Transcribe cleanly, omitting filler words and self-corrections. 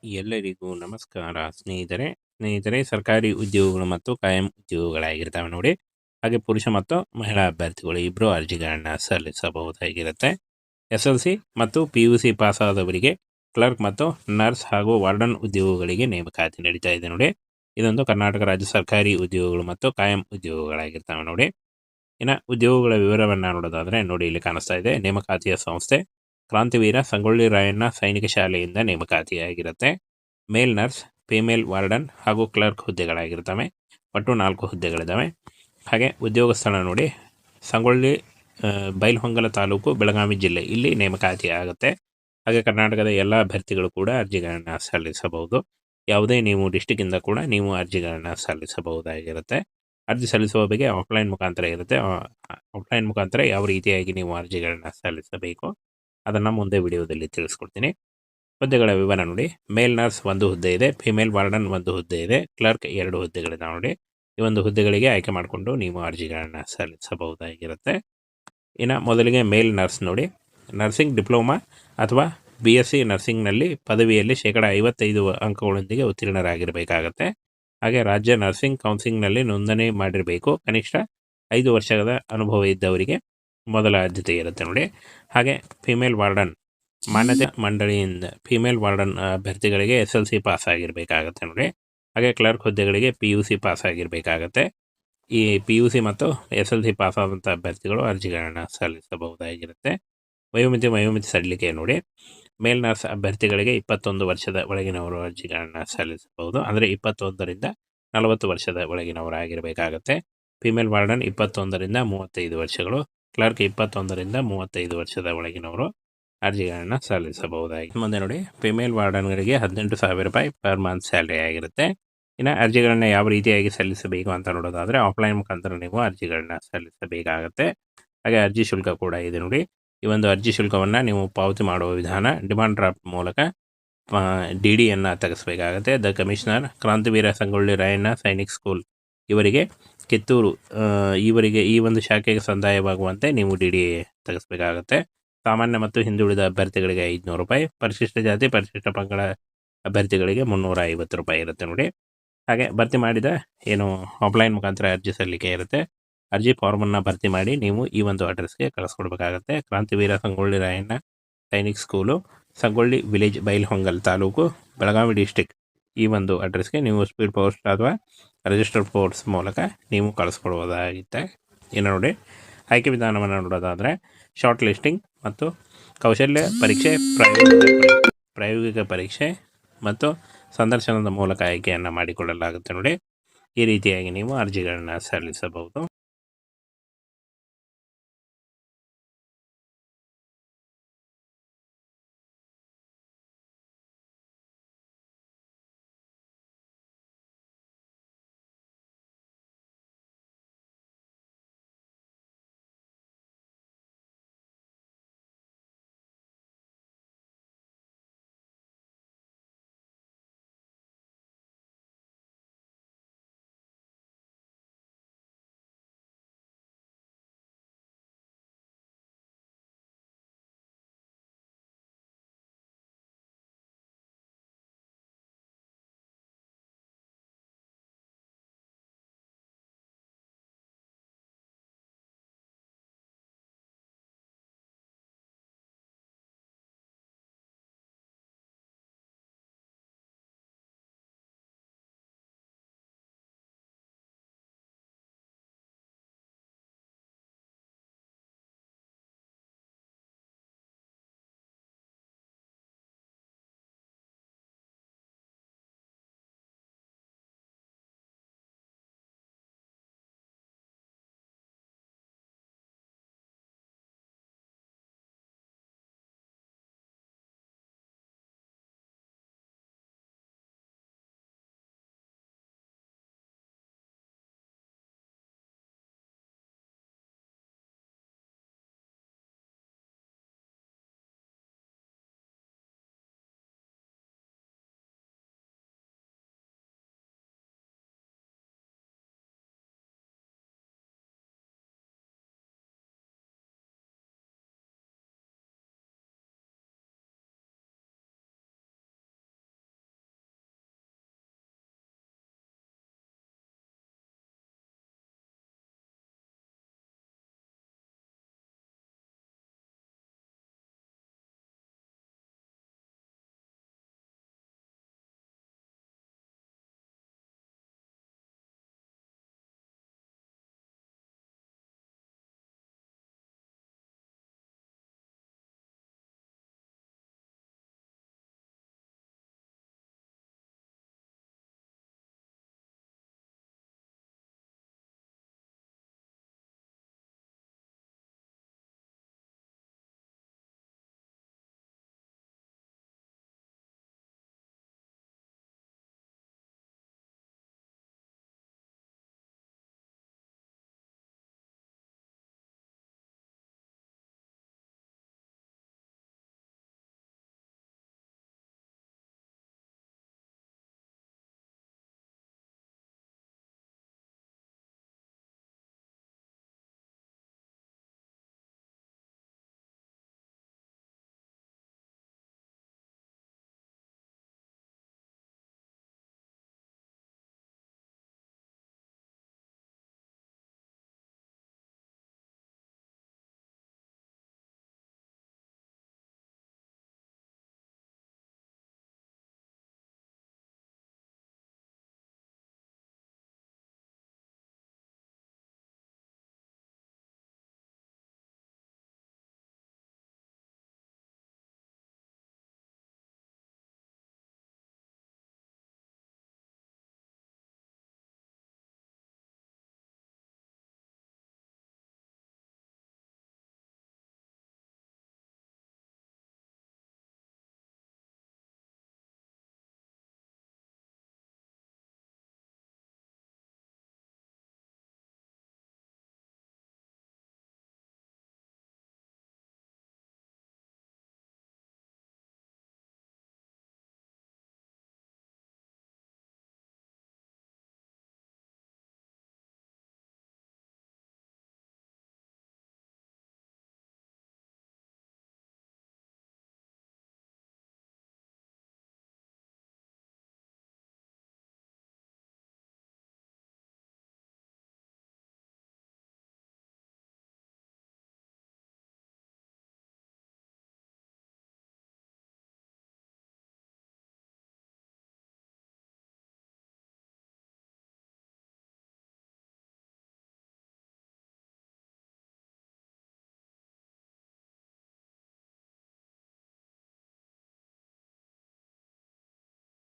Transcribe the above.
ಎಲ್ಲರಿಗೂ ನಮಸ್ಕಾರ ಸ್ನೇಹಿತರೆ ಸರ್ಕಾರಿ ಉದ್ಯೋಗಗಳು ಮತ್ತು ಕಾಯಂ ಉದ್ಯೋಗಗಳಾಗಿರ್ತವೆ ನೋಡಿ. ಹಾಗೆ ಪುರುಷ ಮತ್ತು ಮಹಿಳಾ ಅಭ್ಯರ್ಥಿಗಳು ಇಬ್ಬರು ಅರ್ಜಿಗಳನ್ನ ಸಲ್ಲಿಸಬಹುದಾಗಿರುತ್ತೆ. SLC ಮತ್ತು PUC ಪಾಸ್ ಆದವರಿಗೆ ಕ್ಲರ್ಕ್ ಮತ್ತು ನರ್ಸ್ ಹಾಗೂ ವಾರ್ಡನ್ ಉದ್ಯೋಗಗಳಿಗೆ ನೇಮಕಾತಿ ನಡೀತಾ ಇದೆ ನೋಡಿ. ಇದೊಂದು ಕರ್ನಾಟಕ ರಾಜ್ಯ ಸರ್ಕಾರಿ ಉದ್ಯೋಗಗಳು ಮತ್ತು ಕಾಯಂ ಉದ್ಯೋಗಗಳಾಗಿರ್ತವೆ ನೋಡಿ. ಇನ್ನು ಉದ್ಯೋಗಗಳ ವಿವರವನ್ನು ನೋಡೋದಾದರೆ ನೋಡಿ, ಇಲ್ಲಿ ಕಾಣಿಸ್ತಾ ಇದೆ. ನೇಮಕಾತಿಯ ಸಂಸ್ಥೆ ಕ್ರಾಂತಿವೀರ ಸಂಗೊಳ್ಳಿ ರಾಯಣ್ಣ ಸೈನಿಕ ಶಾಲೆಯಿಂದ ನೇಮಕಾತಿಯಾಗಿರುತ್ತೆ. ಮೇಲ್ ನರ್ಸ್, ಫಿಮೇಲ್ ವಾರ್ಡನ್ ಹಾಗೂ ಕ್ಲರ್ಕ್ ಹುದ್ದೆಗಳಾಗಿರ್ತವೆ. ಒಟ್ಟು 4 ಹುದ್ದೆಗಳಿದ್ದಾವೆ. ಹಾಗೆ ಉದ್ಯೋಗ ಸ್ಥಳ ನೋಡಿ, ಸಂಗೊಳ್ಳಿ ಬೈಲಹೊಂಗಲ ತಾಲೂಕು, ಬೆಳಗಾವಿ ಜಿಲ್ಲೆ, ಇಲ್ಲಿ ನೇಮಕಾತಿ ಆಗುತ್ತೆ. ಹಾಗೆ ಕರ್ನಾಟಕದ ಎಲ್ಲ ಅಭ್ಯರ್ಥಿಗಳು ಕೂಡ ಅರ್ಜಿಗಳನ್ನು ಸಲ್ಲಿಸಬಹುದು. ಯಾವುದೇ ನೀವು ಡಿಸ್ಟಿಕ್ಕಿಂದ ಕೂಡ ನೀವು ಅರ್ಜಿಗಳನ್ನು ಸಲ್ಲಿಸಬಹುದಾಗಿರುತ್ತೆ. ಅರ್ಜಿ ಸಲ್ಲಿಸುವ ಬಗ್ಗೆ ಆಫ್ಲೈನ್ ಮುಖಾಂತರ ಇರುತ್ತೆ. ಆಫ್ಲೈನ್ ಮುಖಾಂತರ ಯಾವ ರೀತಿಯಾಗಿ ನೀವು ಅರ್ಜಿಗಳನ್ನ ಸಲ್ಲಿಸಬೇಕು ಅದನ್ನು ಮುಂದೆ ವಿಡಿಯೋದಲ್ಲಿ ತಿಳಿಸ್ಕೊಡ್ತೀನಿ. ಹುದ್ದೆಗಳ ವಿವರ ನೋಡಿ, ಮೇಲ್ ನರ್ಸ್ 1 ಹುದ್ದೆ ಇದೆ, ಫಿಮೇಲ್ ವಾರ್ಡನ್ 1 ಹುದ್ದೆ ಇದೆ, ಕ್ಲರ್ಕ್ 2 ಹುದ್ದೆಗಳಿದೆ ನೋಡಿ. ಈ ಒಂದು ಹುದ್ದೆಗಳಿಗೆ ಆಯ್ಕೆ ಮಾಡಿಕೊಂಡು ನೀವು ಅರ್ಜಿಗಳನ್ನು ಸಲ್ಲಿಸಬಹುದಾಗಿರುತ್ತೆ. ಇನ್ನು ಮೊದಲಿಗೆ ಮೇಲ್ ನರ್ಸ್ ನೋಡಿ, ನರ್ಸಿಂಗ್ ಡಿಪ್ಲೊಮಾ ಅಥವಾ BSc ನರ್ಸಿಂಗ್ನಲ್ಲಿ ಪದವಿಯಲ್ಲಿ 55% ಅಂಕಗಳೊಂದಿಗೆ ಉತ್ತೀರ್ಣರಾಗಿರಬೇಕಾಗತ್ತೆ. ಹಾಗೆ ರಾಜ್ಯ ನರ್ಸಿಂಗ್ ಕೌನ್ಸಿಲ್ನಲ್ಲಿ ನೋಂದಣಿ ಮಾಡಿರಬೇಕು. ಕನಿಷ್ಠ 5 ವರ್ಷದ ಅನುಭವ ಇದ್ದವರಿಗೆ ಮೊದಲ ಆದ್ಯತೆ ಇರುತ್ತೆ ನೋಡಿ. ಹಾಗೆ ಫಿಮೇಲ್ ವಾರ್ಡನ್ ಮಾನ್ಯತೆ ಮಂಡಳಿಯಿಂದ ಫಿಮೇಲ್ ವಾರ್ಡನ್ ಅಭ್ಯರ್ಥಿಗಳಿಗೆ SLC ಪಾಸ್ ಆಗಿರಬೇಕಾಗತ್ತೆ ನೋಡಿ. ಹಾಗೆ ಕ್ಲರ್ಕ್ ಹುದ್ದೆಗಳಿಗೆ PUC ಪಾಸ್ ಆಗಿರಬೇಕಾಗತ್ತೆ. ಈ PUC ಮತ್ತು SLC ಪಾಸ್ ಆದಂಥ ಅಭ್ಯರ್ಥಿಗಳು ಅರ್ಜಿಗಳನ್ನು ಸಲ್ಲಿಸಬಹುದಾಗಿರುತ್ತೆ. ವಯೋಮಿತಿ ಸಡಿಲಿಕೆ ನೋಡಿ, ಮೇಲ್ ನರ್ಸ್ ಅಭ್ಯರ್ಥಿಗಳಿಗೆ 21 ವರ್ಷದ ಒಳಗಿನವರು ಅರ್ಜಿಗಳನ್ನು ಸಲ್ಲಿಸಬಹುದು. ಅಂದರೆ 21ರಿಂದ 40 ವರ್ಷದ ಒಳಗಿನವರಾಗಿರಬೇಕಾಗತ್ತೆ. ಫಿಮೇಲ್ ವಾರ್ಡನ್ 21ರಿಂದ 35 ವರ್ಷಗಳು, ಕ್ಲರ್ಕ್ 21ರಿಂದ 35 ವರ್ಷದ ಒಳಗಿನವರು ಅರ್ಜಿಗಳನ್ನು ಸಲ್ಲಿಸಬಹುದಾಗಿ. ಮುಂದೆ ನೋಡಿ, ಫಿಮೇಲ್ ವಾರ್ಡನ್ಗಳಿಗೆ 18,000 ರೂಪಾಯಿ ಪರ್ ಮಂತ್ ಸ್ಯಾಲ್ರಿ ಆಗಿರುತ್ತೆ. ಇನ್ನು ಅರ್ಜಿಗಳನ್ನ ಯಾವ ರೀತಿಯಾಗಿ ಸಲ್ಲಿಸಬೇಕು ಅಂತ ನೋಡೋದಾದರೆ ಆಫ್ಲೈನ್ ಮುಖಾಂತರ ನೀವು ಅರ್ಜಿಗಳನ್ನ ಸಲ್ಲಿಸಬೇಕಾಗತ್ತೆ. ಹಾಗೆ ಅರ್ಜಿ ಶುಲ್ಕ ಕೂಡ ಇದೆ ನೋಡಿ. ಈ ಒಂದು ಅರ್ಜಿ ಶುಲ್ಕವನ್ನು ನೀವು ಪಾವತಿ ಮಾಡುವ ವಿಧಾನ ಡಿಮಾಂಡ್ ಡ್ರಾಫ್ಟ್ ಮೂಲಕ DDಯನ್ನು ತೆಗೆಸಬೇಕಾಗತ್ತೆ. The commissioner, Kranthiveera Sangolli Rayanna Sainik school ಇವರಿಗೆ, ಕಿತ್ತೂರು ಇವರಿಗೆ ಈ ಒಂದು ಶಾಖೆಗೆ ಸಂದಾಯವಾಗುವಂತೆ ನೀವು DD ತೆಗೆಸಬೇಕಾಗತ್ತೆ. ಸಾಮಾನ್ಯ ಮತ್ತು ಹಿಂದುಳಿದ ಅಭ್ಯರ್ಥಿಗಳಿಗೆ 500 ರೂಪಾಯಿ, ಪರಿಶಿಷ್ಟ ಜಾತಿ ಪರಿಶಿಷ್ಟ ಪಂಗಡ ಅಭ್ಯರ್ಥಿಗಳಿಗೆ 350 ರೂಪಾಯಿ ಇರುತ್ತೆ ನೋಡಿ. ಹಾಗೆ ಭರ್ತಿ ಮಾಡಿದ ಏನು ಆಫ್ಲೈನ್ ಮುಖಾಂತರ ಅರ್ಜಿ ಸಲ್ಲಿಕೆ ಇರುತ್ತೆ. ಅರ್ಜಿ ಫಾರ್ಮನ್ನು ಭರ್ತಿ ಮಾಡಿ ನೀವು ಈ ಒಂದು ಅಡ್ರೆಸ್ಗೆ ಕಳಿಸ್ಕೊಡ್ಬೇಕಾಗತ್ತೆ. Kranthiveera Sangolli Rayanna Sainik school, Sangolli village, Bailhongal taluk, Belagavi district, ಈ ಒಂದು ಅಡ್ರೆಸ್ಗೆ ನೀವು ಸ್ಪೀಡ್ ಪೋಸ್ಟ್ ಅಥವಾ ರಿಜಿಸ್ಟರ್ಡ್ ಪೋಸ್ಟ್ ಮೂಲಕ ನೀವು ಕಳಿಸ್ಕೊಡ್ಬೋದಾಗಿತ್ತೆ. ಇನ್ನು ನೋಡಿ, ಆಯ್ಕೆ ವಿಧಾನವನ್ನು ನೋಡೋದಾದರೆ ಶಾರ್ಟ್ ಲಿಸ್ಟಿಂಗ್ ಮತ್ತು ಕೌಶಲ್ಯ ಪರೀಕ್ಷೆ, ಪ್ರಾಯೋಗಿಕ ಪರೀಕ್ಷೆ ಮತ್ತು ಸಂದರ್ಶನದ ಮೂಲಕ ಆಯ್ಕೆಯನ್ನು ಮಾಡಿಕೊಳ್ಳಲಾಗುತ್ತೆ ನೋಡಿ. ಈ ರೀತಿಯಾಗಿ ನೀವು ಅರ್ಜಿಗಳನ್ನು ಸಲ್ಲಿಸಬಹುದು.